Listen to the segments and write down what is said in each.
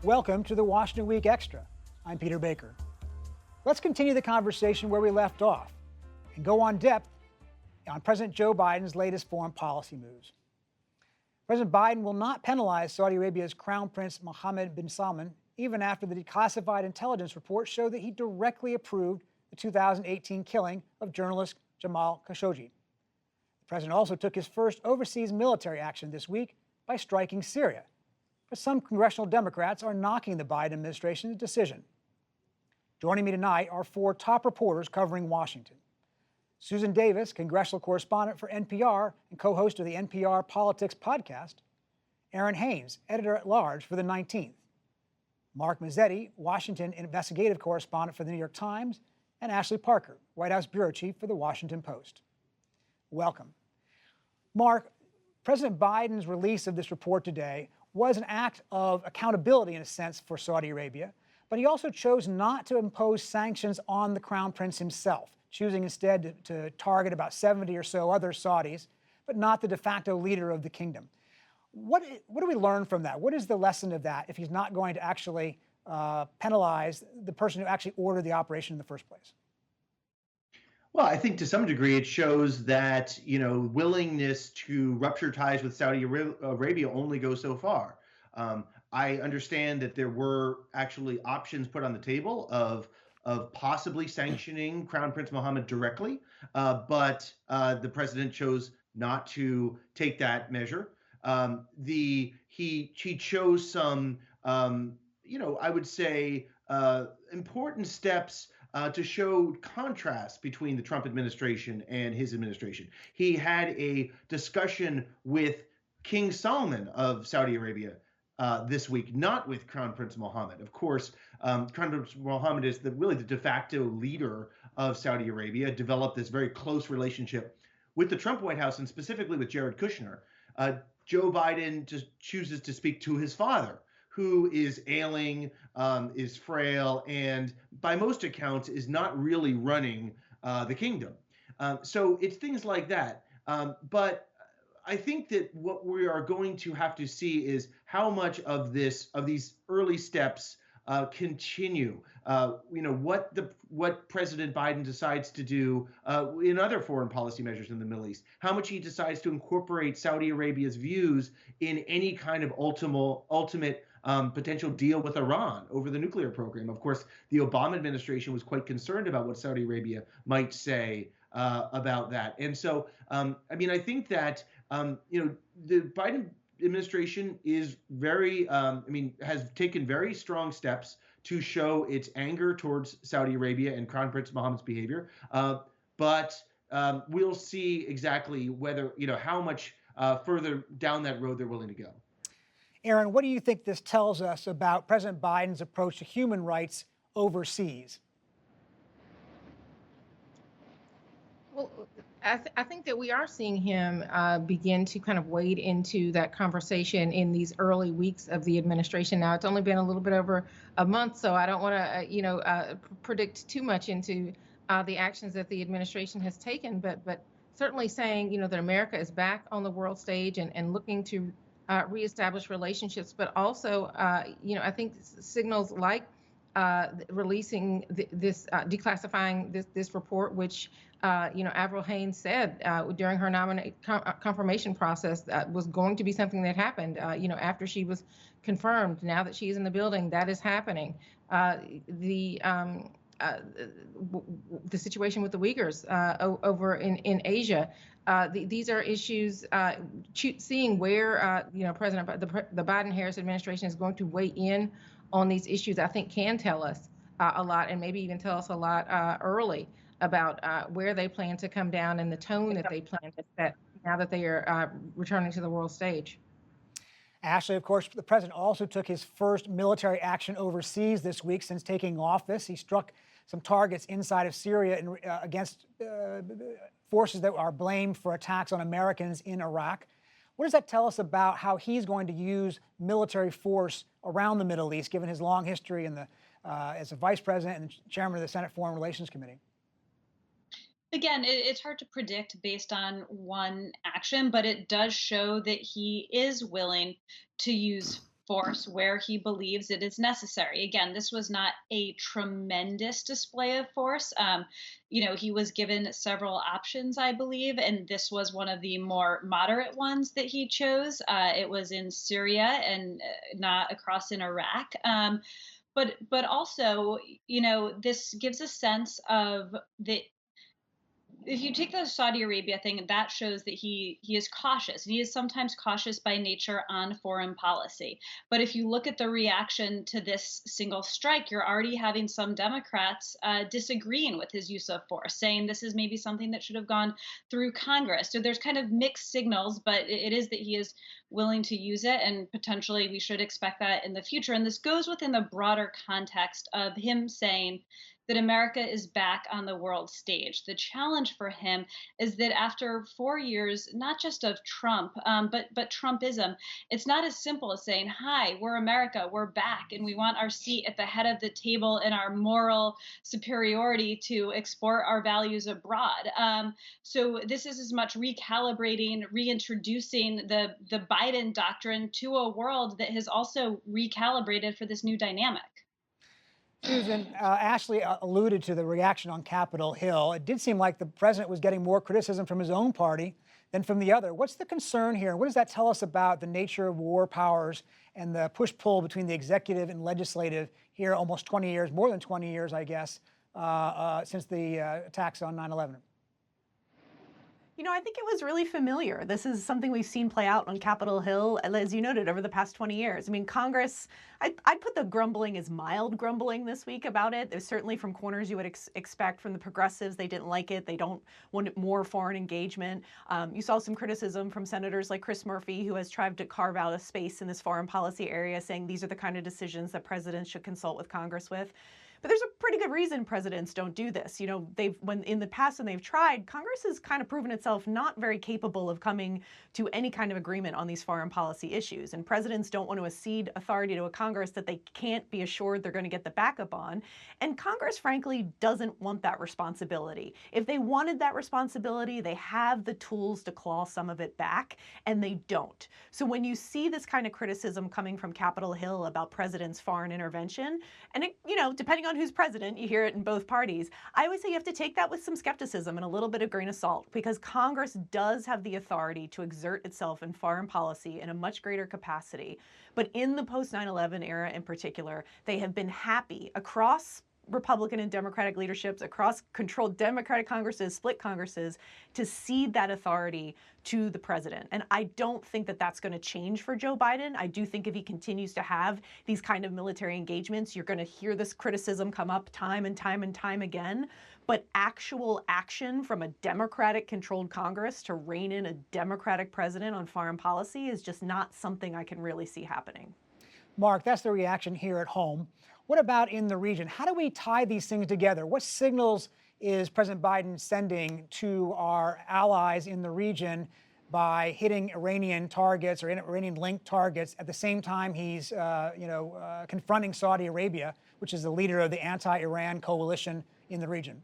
Welcome to the Washington Week Extra. I'm Peter Baker. Let's continue the conversation where we left off and go on depth on President Joe Biden's latest foreign policy moves. President Biden will not penalize Saudi Arabia's Crown Prince Mohammed bin Salman even after the declassified intelligence reports show that he directly approved the 2018 killing of journalist Jamal Khashoggi. The president also took his first overseas military action this week by striking Syria. But some congressional Democrats are knocking the Biden administration's decision. Joining me tonight are four top reporters covering Washington. Susan Davis, congressional correspondent for NPR and co-host of the NPR Politics podcast. Aaron Haynes, editor-at-large for the 19th. Mark Mazzetti, Washington investigative correspondent for the New York Times. And Ashley Parker, White House bureau chief for the Washington Post. Welcome. Mark, President Biden's release of this report today was an act of accountability in a sense for Saudi Arabia, but he also chose not to impose sanctions on the Crown Prince himself, choosing instead to target about 70 or so other Saudis, but not the de facto leader of the kingdom. What do we learn from that? What is the lesson of that if he's not going to actually penalize the person who actually ordered the operation in the first place? Well, I think to some degree it shows that, willingness to rupture ties with Saudi Arabia only goes so far. I understand that there were actually options put on the table of possibly sanctioning Crown Prince Mohammed directly, but the president chose not to take that measure. He chose some, I would say, important steps to show contrast between the Trump administration and his administration. He had a discussion with King Salman of Saudi Arabia this week, not with Crown Prince Mohammed. Of course, Crown Prince Mohammed is really the de facto leader of Saudi Arabia, developed this very close relationship with the Trump White House and specifically with Jared Kushner. Joe Biden just chooses to speak to his father, who is ailing, is frail, and by most accounts is not really running the kingdom. So it's things like that. But I think that what we are going to have to see is how much of these early steps continue. What President Biden decides to do in other foreign policy measures in the Middle East, how much he decides to incorporate Saudi Arabia's views in any kind of ultimate potential deal with Iran over the nuclear program. Of course, the Obama administration was quite concerned about what Saudi Arabia might say about that. And so, I think that, the Biden administration is has taken very strong steps to show its anger towards Saudi Arabia and Crown Prince Mohammed's behavior. But we'll see exactly whether, how much further down that road they're willing to go. Aaron, what do you think this tells us about President Biden's approach to human rights overseas? Well, I think that we are seeing him begin to kind of wade into that conversation in these early weeks of the administration. Now, it's only been a little bit over a month, so I don't want to, predict too much into the actions that the administration has taken, but certainly saying, that America is back on the world stage and looking to reestablish relationships, but also, I think signals like releasing declassifying this report, which Avril Haines said during her confirmation process was going to be something that happened. After she was confirmed, now that she's in the building, that is happening. The situation with the Uyghurs over in Asia. These are issues. Seeing where the Biden-Harris administration is going to weigh in on these issues, I think, can tell us a lot, and maybe even tell us a lot early about where they plan to come down and the tone that they plan to set now that they are returning to the world stage. Ashley, of course, the president also took his first military action overseas this week since taking office. He struck some targets inside of Syria against forces that are blamed for attacks on Americans in Iraq. What does that tell us about how he's going to use military force around the Middle East, given his long history as a vice president and chairman of the Senate Foreign Relations Committee? Again, it's hard to predict based on one action, but it does show that he is willing to use force where he believes it is necessary. Again, this was not a tremendous display of force. He was given several options, I believe, and this was one of the more moderate ones that he chose. It was in Syria and not across in Iraq. But also, this gives a sense of the if you take the Saudi Arabia thing, that shows that he is cautious. And he is sometimes cautious by nature on foreign policy. But if you look at the reaction to this single strike, you're already having some Democrats disagreeing with his use of force, saying this is maybe something that should have gone through Congress. So there's kind of mixed signals, but it is that he is willing to use it, and potentially we should expect that in the future. And this goes within the broader context of him saying that America is back on the world stage. The challenge for him is that after 4 years, not just of Trump, but Trumpism, it's not as simple as saying, "Hi, we're America, we're back, and we want our seat at the head of the table and our moral superiority to export our values abroad." So this is as much recalibrating, reintroducing the Biden doctrine to a world that has also recalibrated for this new dynamic. Susan, Ashley alluded to the reaction on Capitol Hill. It did seem like the president was getting more criticism from his own party than from the other. What's the concern here? What does that tell us about the nature of war powers and the push-pull between the executive and legislative here almost 20 years, more than 20 years, I guess, since the attacks on 9/11? I think it was really familiar. This is something we've seen play out on Capitol Hill, as you noted, over the past 20 years. I mean, Congress, I'd put the grumbling as mild grumbling this week about it. There's certainly from corners you would expect from the progressives. They didn't like it. They don't want more foreign engagement. You saw some criticism from senators like Chris Murphy, who has tried to carve out a space in this foreign policy area, saying these are the kind of decisions that presidents should consult with Congress with. But there's a pretty good reason presidents don't do this. When in the past when they've tried, Congress has kind of proven itself not very capable of coming to any kind of agreement on these foreign policy issues. And presidents don't want to cede authority to a Congress that they can't be assured they're going to get the backup on. And Congress, frankly, doesn't want that responsibility. If they wanted that responsibility, they have the tools to claw some of it back, and they don't. So when you see this kind of criticism coming from Capitol Hill about presidents' foreign intervention, and depending on who's president, you hear it in both parties. I always say you have to take that with some skepticism and a little bit of grain of salt, because Congress does have the authority to exert itself in foreign policy in a much greater capacity. But in the post 9/11 era in particular, they have been happy across Republican and Democratic leaderships, across controlled Democratic Congresses, split Congresses, to cede that authority to the president. And I don't think that that's going to change for Joe Biden. I do think if he continues to have these kind of military engagements, you're going to hear this criticism come up time and time and time again. But actual action from a Democratic-controlled Congress to rein in a Democratic president on foreign policy is just not something I can really see happening. Mark, that's the reaction here at home. What about in the region? How do we tie these things together? What signals is President Biden sending to our allies in the region by hitting Iranian targets or Iranian-linked targets at the same time he's, confronting Saudi Arabia, which is the leader of the anti-Iran coalition in the region?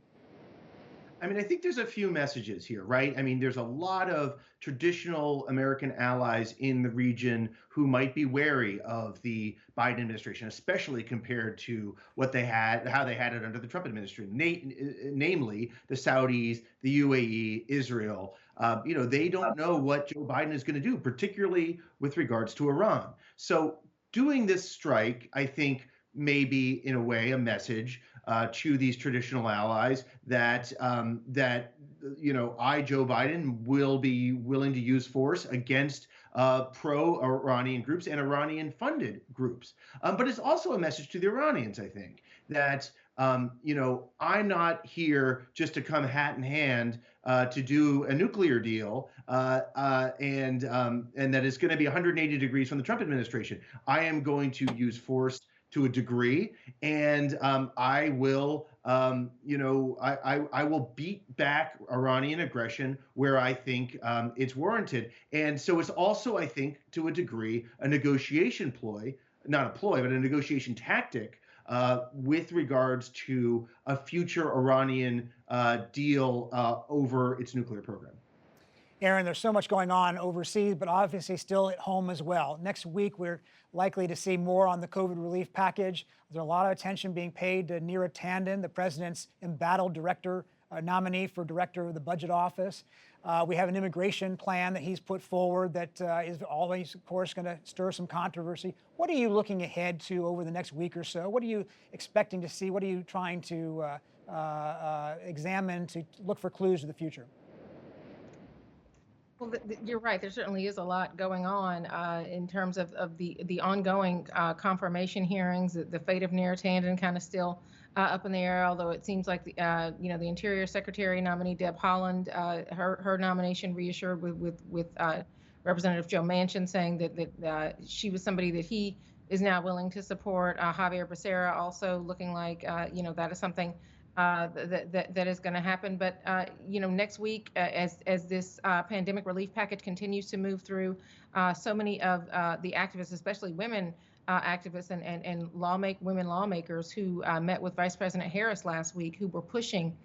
I mean, I think there's a few messages here, right? I mean, there's a lot of traditional American allies in the region who might be wary of the Biden administration, especially compared to what they had, how they had it under the Trump administration, namely the Saudis, the UAE, Israel. They don't know what Joe Biden is going to do, particularly with regards to Iran. So doing this strike, I think, may be in a way a message to these traditional allies that Joe Biden, will be willing to use force against pro-Iranian groups and Iranian-funded groups. But it's also a message to the Iranians, I think, that I'm not here just to come hat in hand to do a nuclear deal, and that it's going to be 180 degrees from the Trump administration. I am going to use force to a degree, and I will, I will beat back Iranian aggression where I think it's warranted. And so it's also, I think, to a degree, a negotiation ploy, not a ploy, but a negotiation tactic with regards to a future Iranian deal over its nuclear program. Aaron, there's so much going on overseas, but obviously still at home as well. Next week, we're likely to see more on the COVID relief package. There's a lot of attention being paid to Neera Tanden, the president's embattled director, nominee for director of the budget office. We have an immigration plan that he's put forward that is always, of course, going to stir some controversy. What are you looking ahead to over the next week or so? What are you expecting to see? What are you trying to examine to look for clues to the future? Well, you're right. There certainly is a lot going on in terms of the ongoing confirmation hearings. The fate of Neera Tanden kind of still up in the air, although it seems like the Interior Secretary nominee Deb Haaland, her nomination reassured with Representative Joe Manchin, saying that she was somebody that he is now willing to support. Javier Becerra also looking like that is something that is going to happen. But next week, as this pandemic relief package continues to move through, so many of the activists, especially women activists and women lawmakers who met with Vice President Harris last week, who were pushing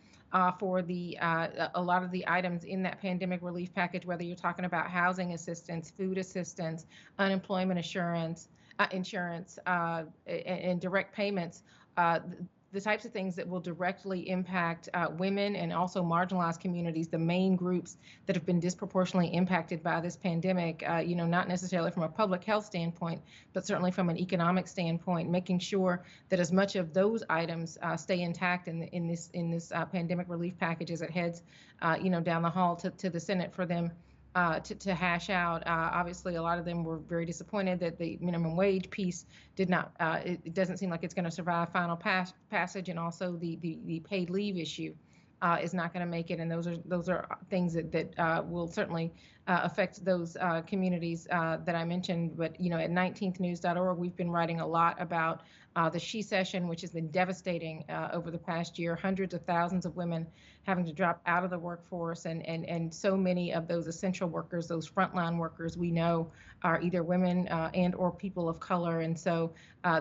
for a lot of the items in that pandemic relief package, whether you're talking about housing assistance, food assistance, unemployment insurance, and direct payments. The types of things that will directly impact women and also marginalized communities, the main groups that have been disproportionately impacted by this pandemic, not necessarily from a public health standpoint, but certainly from an economic standpoint, making sure that as much of those items stay intact in this pandemic relief package as it heads, down the hall to the Senate for them to hash out. Obviously, a lot of them were very disappointed that the minimum wage piece did not. It doesn't seem like it's going to survive final passage, and also the paid leave issue is not going to make it. And those are things that will certainly affect those communities that I mentioned. But at 19thnews.org, we've been writing a lot about the She Session, which has been devastating over the past year. Hundreds of thousands of women having to drop out of the workforce, and so many of those essential workers, those frontline workers, we know are either women and or people of color. And so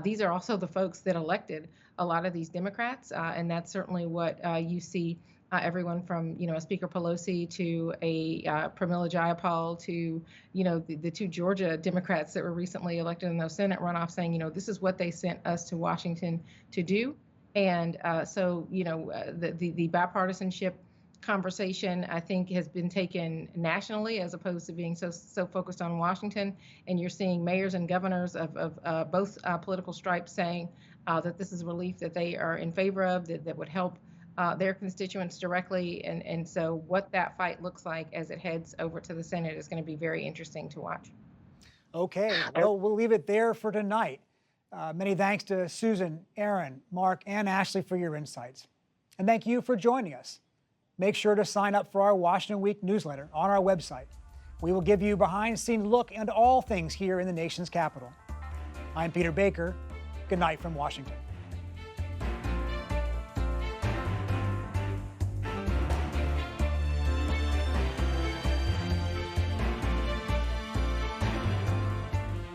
these are also the folks that elected a lot of these Democrats, and that's certainly what you see. Everyone from Speaker Pelosi to a Pramila Jayapal to the two Georgia Democrats that were recently elected in those Senate runoffs, saying this is what they sent us to Washington to do. And so the bipartisanship conversation, I think, has been taken nationally as opposed to being so focused on Washington. And you're seeing mayors and governors of both political stripes saying that this is relief that they are in favor of, that would help their constituents directly. And so what that fight looks like as it heads over to the Senate is going to be very interesting to watch. Okay, well, we'll leave it there for tonight. Many thanks to Susan, Aaron, Mark, and Ashley for your insights. And thank you for joining us. Make sure to sign up for our Washington Week newsletter on our website. We will give you a behind-the-scenes look into all things here in the nation's capital. I'm Peter Baker. Good night from Washington.